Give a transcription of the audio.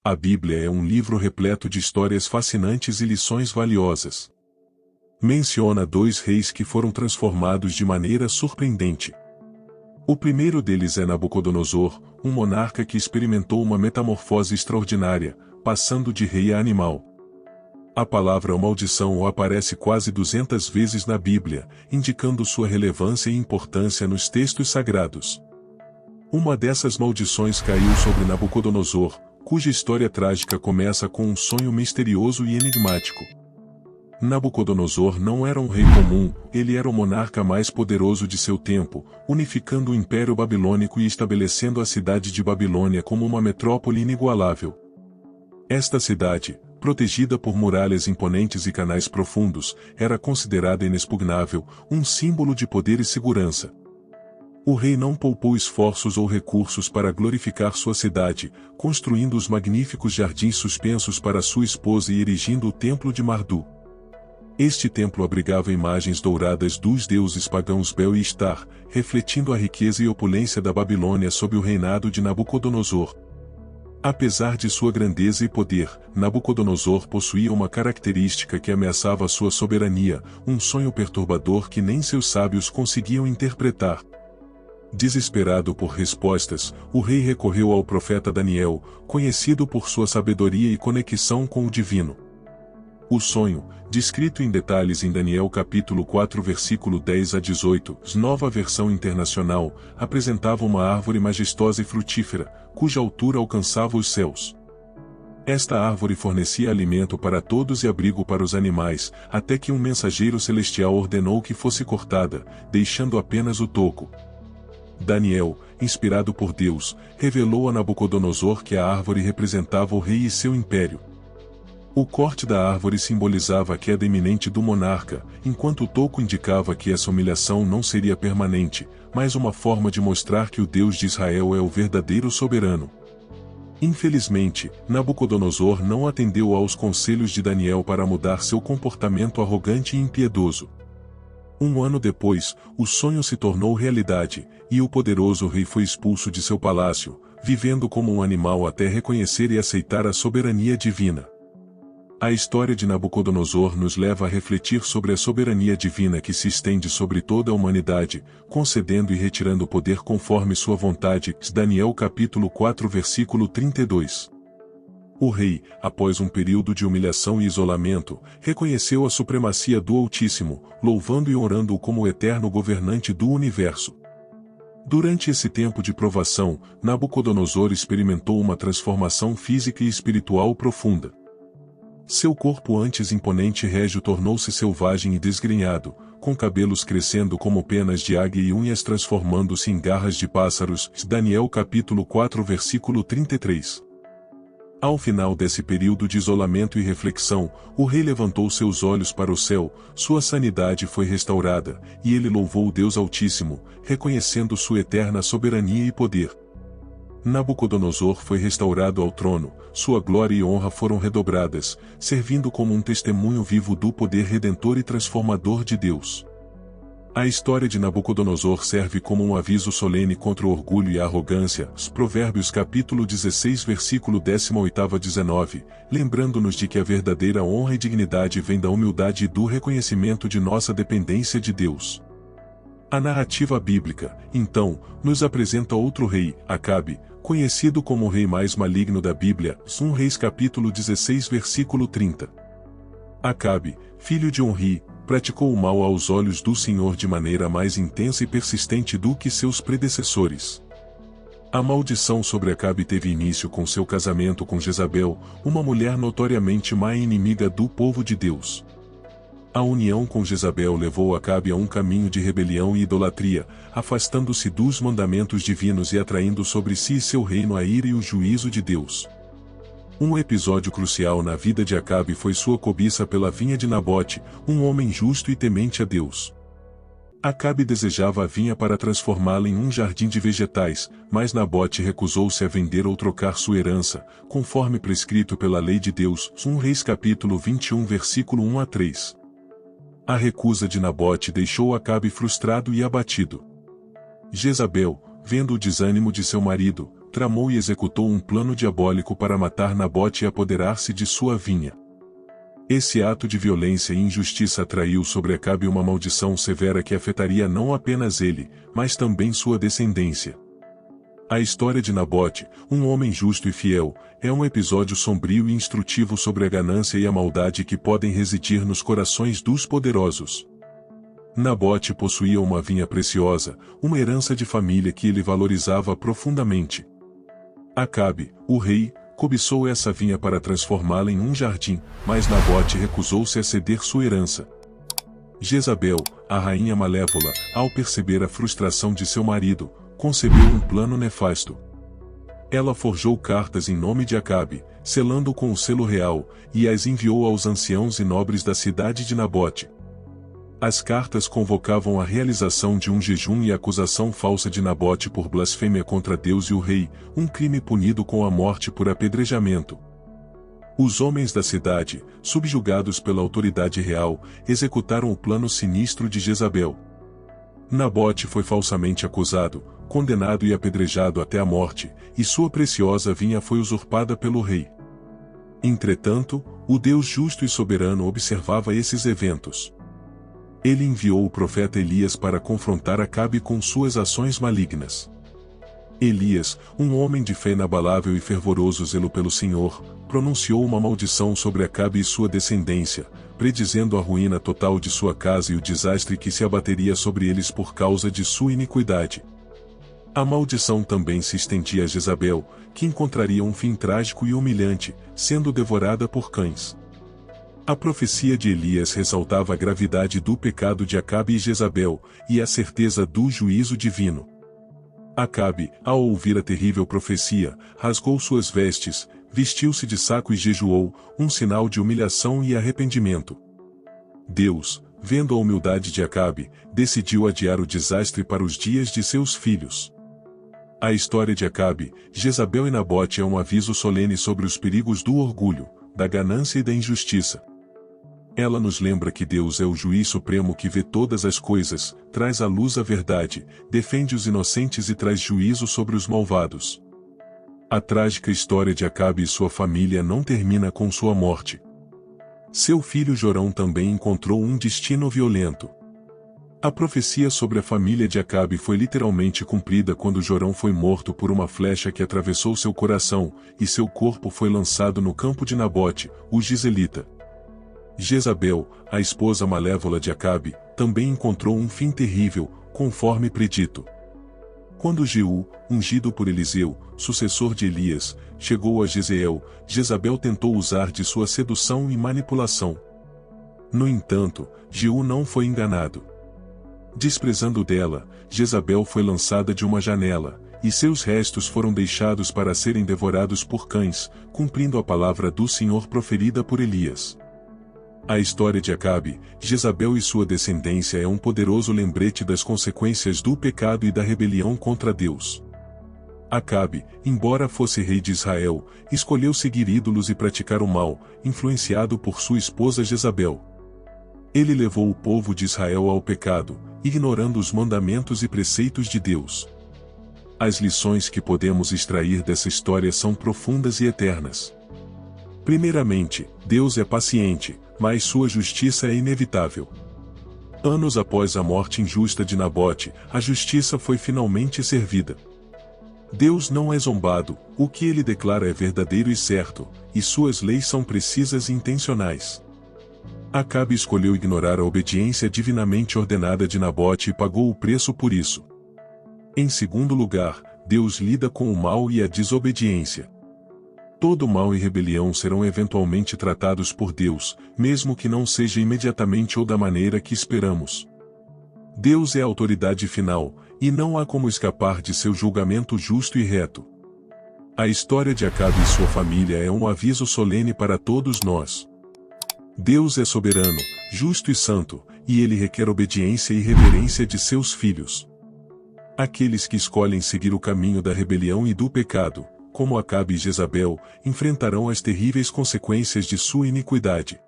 A Bíblia é um livro repleto de histórias fascinantes e lições valiosas. Menciona 2 reis que foram transformados de maneira surpreendente. O primeiro deles é Nabucodonosor, um monarca que experimentou uma metamorfose extraordinária, passando de rei a animal. A palavra maldição aparece quase 200 vezes na Bíblia, indicando sua relevância e importância nos textos sagrados. Uma dessas maldições caiu sobre Nabucodonosor, cuja história trágica começa com um sonho misterioso e enigmático. Nabucodonosor não era um rei comum, ele era o monarca mais poderoso de seu tempo, unificando o Império Babilônico e estabelecendo a cidade de Babilônia como uma metrópole inigualável. Esta cidade, protegida por muralhas imponentes e canais profundos, era considerada inexpugnável, um símbolo de poder e segurança. O rei não poupou esforços ou recursos para glorificar sua cidade, construindo os magníficos jardins suspensos para sua esposa e erigindo o templo de Mardu. Este templo abrigava imagens douradas dos deuses pagãos Bel e Estar, refletindo a riqueza e opulência da Babilônia sob o reinado de Nabucodonosor. Apesar de sua grandeza e poder, Nabucodonosor possuía uma característica que ameaçava sua soberania, um sonho perturbador que nem seus sábios conseguiam interpretar. Desesperado por respostas, o rei recorreu ao profeta Daniel, conhecido por sua sabedoria e conexão com o divino. O sonho, descrito em detalhes em Daniel capítulo 4 versículo 10 a 18, Nova Versão Internacional, apresentava uma árvore majestosa e frutífera, cuja altura alcançava os céus. Esta árvore fornecia alimento para todos e abrigo para os animais, até que um mensageiro celestial ordenou que fosse cortada, deixando apenas o toco. Daniel, inspirado por Deus, revelou a Nabucodonosor que a árvore representava o rei e seu império. O corte da árvore simbolizava a queda iminente do monarca, enquanto o toco indicava que essa humilhação não seria permanente, mas uma forma de mostrar que o Deus de Israel é o verdadeiro soberano. Infelizmente, Nabucodonosor não atendeu aos conselhos de Daniel para mudar seu comportamento arrogante e impiedoso. Um ano depois, o sonho se tornou realidade, e o poderoso rei foi expulso de seu palácio, vivendo como um animal até reconhecer e aceitar a soberania divina. A história de Nabucodonosor nos leva a refletir sobre a soberania divina que se estende sobre toda a humanidade, concedendo e retirando poder conforme sua vontade. Daniel capítulo 4 versículo 32. O rei, após um período de humilhação e isolamento, reconheceu a supremacia do Altíssimo, louvando e orando-o como o eterno governante do universo. Durante esse tempo de provação, Nabucodonosor experimentou uma transformação física e espiritual profunda. Seu corpo antes imponente e régio tornou-se selvagem e desgrenhado, com cabelos crescendo como penas de águia e unhas transformando-se em garras de pássaros. Daniel capítulo 4 versículo 33. Ao final desse período de isolamento e reflexão, o rei levantou seus olhos para o céu, sua sanidade foi restaurada, e ele louvou o Deus Altíssimo, reconhecendo sua eterna soberania e poder. Nabucodonosor foi restaurado ao trono, sua glória e honra foram redobradas, servindo como um testemunho vivo do poder redentor e transformador de Deus. A história de Nabucodonosor serve como um aviso solene contra o orgulho e a arrogância. Provérbios capítulo 16 versículo 18 a 19, lembrando-nos de que a verdadeira honra e dignidade vem da humildade e do reconhecimento de nossa dependência de Deus. A narrativa bíblica, então, nos apresenta outro rei, Acabe, conhecido como o rei mais maligno da Bíblia. 1 Reis capítulo 16 versículo 30. Acabe, filho de Onri, praticou o mal aos olhos do Senhor de maneira mais intensa e persistente do que seus predecessores. A maldição sobre Acabe teve início com seu casamento com Jezabel, uma mulher notoriamente má e inimiga do povo de Deus. A união com Jezabel levou Acabe a um caminho de rebelião e idolatria, afastando-se dos mandamentos divinos e atraindo sobre si e seu reino a ira e o juízo de Deus. Um episódio crucial na vida de Acabe foi sua cobiça pela vinha de Nabote, um homem justo e temente a Deus. Acabe desejava a vinha para transformá-la em um jardim de vegetais, mas Nabote recusou-se a vender ou trocar sua herança, conforme prescrito pela lei de Deus. 1 Reis capítulo 21 versículo 1 a 3. A recusa de Nabote deixou Acabe frustrado e abatido. Jezabel, vendo o desânimo de seu marido, tramou e executou um plano diabólico para matar Nabote e apoderar-se de sua vinha. Esse ato de violência e injustiça atraiu sobre Acabe uma maldição severa que afetaria não apenas ele, mas também sua descendência. A história de Nabote, um homem justo e fiel, é um episódio sombrio e instrutivo sobre a ganância e a maldade que podem residir nos corações dos poderosos. Nabote possuía uma vinha preciosa, uma herança de família que ele valorizava profundamente. Acabe, o rei, cobiçou essa vinha para transformá-la em um jardim, mas Nabote recusou-se a ceder sua herança. Jezabel, a rainha malévola, ao perceber a frustração de seu marido, concebeu um plano nefasto. Ela forjou cartas em nome de Acabe, selando com o selo real, e as enviou aos anciãos e nobres da cidade de Nabote. As cartas convocavam a realização de um jejum e a acusação falsa de Nabote por blasfêmia contra Deus e o rei, um crime punido com a morte por apedrejamento. Os homens da cidade, subjugados pela autoridade real, executaram o plano sinistro de Jezabel. Nabote foi falsamente acusado, condenado e apedrejado até a morte, e sua preciosa vinha foi usurpada pelo rei. Entretanto, o Deus justo e soberano observava esses eventos. Ele enviou o profeta Elias para confrontar Acabe com suas ações malignas. Elias, um homem de fé inabalável e fervoroso zelo pelo Senhor, pronunciou uma maldição sobre Acabe e sua descendência, predizendo a ruína total de sua casa e o desastre que se abateria sobre eles por causa de sua iniquidade. A maldição também se estendia a Jezabel, que encontraria um fim trágico e humilhante, sendo devorada por cães. A profecia de Elias ressaltava a gravidade do pecado de Acabe e Jezabel, e a certeza do juízo divino. Acabe, ao ouvir a terrível profecia, rasgou suas vestes, vestiu-se de saco e jejuou, um sinal de humilhação e arrependimento. Deus, vendo a humildade de Acabe, decidiu adiar o desastre para os dias de seus filhos. A história de Acabe, Jezabel e Nabote é um aviso solene sobre os perigos do orgulho, da ganância e da injustiça. Ela nos lembra que Deus é o juiz supremo que vê todas as coisas, traz à luz a verdade, defende os inocentes e traz juízo sobre os malvados. A trágica história de Acabe e sua família não termina com sua morte. Seu filho Jorão também encontrou um destino violento. A profecia sobre a família de Acabe foi literalmente cumprida quando Jorão foi morto por uma flecha que atravessou seu coração, e seu corpo foi lançado no campo de Nabote, o Gizelita. Jezabel, a esposa malévola de Acabe, também encontrou um fim terrível, conforme predito. Quando Jeú, ungido por Eliseu, sucessor de Elias, chegou a Jezreel, Jezabel tentou usar de sua sedução e manipulação. No entanto, Jeú não foi enganado. Desprezando dela, Jezabel foi lançada de uma janela, e seus restos foram deixados para serem devorados por cães, cumprindo a palavra do Senhor proferida por Elias. A história de Acabe, Jezabel e sua descendência é um poderoso lembrete das consequências do pecado e da rebelião contra Deus. Acabe, embora fosse rei de Israel, escolheu seguir ídolos e praticar o mal, influenciado por sua esposa Jezabel. Ele levou o povo de Israel ao pecado, ignorando os mandamentos e preceitos de Deus. As lições que podemos extrair dessa história são profundas e eternas. Primeiramente, Deus é paciente, mas sua justiça é inevitável. Anos após a morte injusta de Nabote, a justiça foi finalmente servida. Deus não é zombado, o que ele declara é verdadeiro e certo, e suas leis são precisas e intencionais. Acabe escolheu ignorar a obediência divinamente ordenada de Nabote e pagou o preço por isso. Em segundo lugar, Deus lida com o mal e a desobediência. Todo mal e rebelião serão eventualmente tratados por Deus, mesmo que não seja imediatamente ou da maneira que esperamos. Deus é a autoridade final, e não há como escapar de seu julgamento justo e reto. A história de Acabe e sua família é um aviso solene para todos nós. Deus é soberano, justo e santo, e ele requer obediência e reverência de seus filhos. Aqueles que escolhem seguir o caminho da rebelião e do pecado, como Acabe e Jezabel, enfrentarão as terríveis consequências de sua iniquidade.